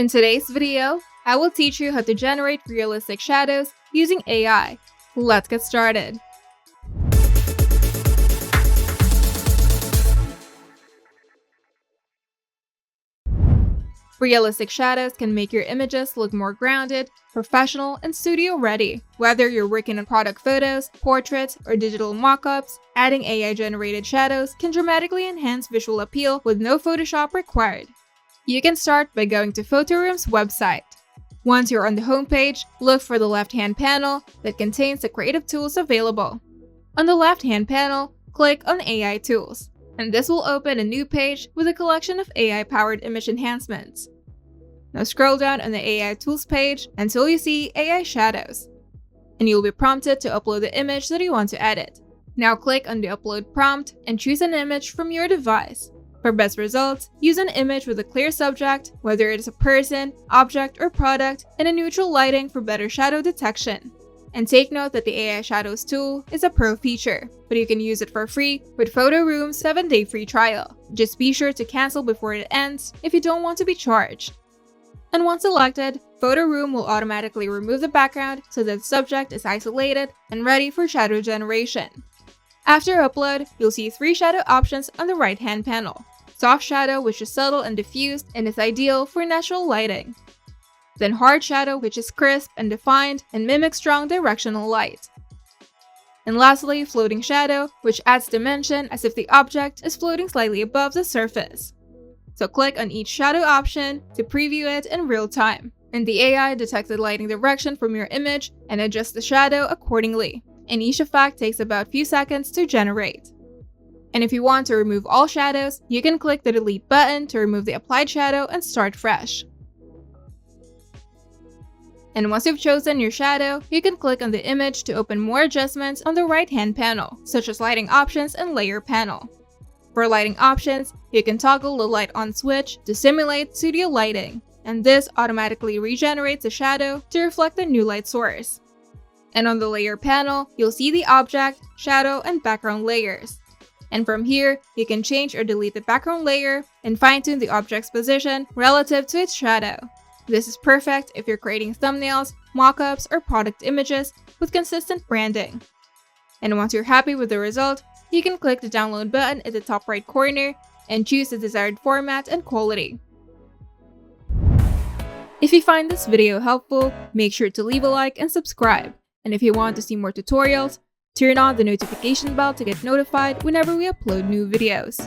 In today's video, I will teach you how to generate realistic shadows using AI. Let's get started. Realistic shadows can make your images look more grounded, professional, and studio-ready. Whether you're working on product photos, portraits, or digital mock-ups, adding AI-generated shadows can dramatically enhance visual appeal with no Photoshop required. You can start by going to Photoroom's website. Once you're on the homepage, look for the left-hand panel that contains the creative tools available. On the left-hand panel, click on AI Tools, and this will open a new page with a collection of AI-powered image enhancements. Now scroll down on the AI Tools page until you see AI Shadows, and you'll be prompted to upload the image that you want to edit. Now click on the Upload prompt and choose an image from your device. For best results, use an image with a clear subject, whether it is a person, object, or product, and a neutral lighting for better shadow detection. And take note that the AI Shadows tool is a pro feature, but you can use it for free with Photoroom's 7-day free trial. Just be sure to cancel before it ends if you don't want to be charged. And once selected, Photoroom will automatically remove the background so that the subject is isolated and ready for shadow generation. After upload, you'll see 3 shadow options on the right-hand panel. Soft shadow, which is subtle and diffused and is ideal for natural lighting. Then hard shadow, which is crisp and defined and mimics strong directional light. And lastly, floating shadow, which adds dimension as if the object is floating slightly above the surface. So click on each shadow option to preview it in real time, and the AI detects the lighting direction from your image and adjusts the shadow accordingly. And each effect takes about a few seconds to generate. And if you want to remove all shadows, you can click the delete button to remove the applied shadow and start fresh. And once you've chosen your shadow, you can click on the image to open more adjustments on the right-hand panel, such as lighting options and layer panel. For lighting options, you can toggle the light on switch to simulate studio lighting, and this automatically regenerates the shadow to reflect the new light source. And on the layer panel, you'll see the object, shadow, and background layers. And from here, you can change or delete the background layer and fine-tune the object's position relative to its shadow. This is perfect if you're creating thumbnails, mock-ups, or product images with consistent branding. And once you're happy with the result, you can click the download button at the top right corner and choose the desired format and quality. If you find this video helpful, make sure to leave a like and subscribe. And if you want to see more tutorials, turn on the notification bell to get notified whenever we upload new videos.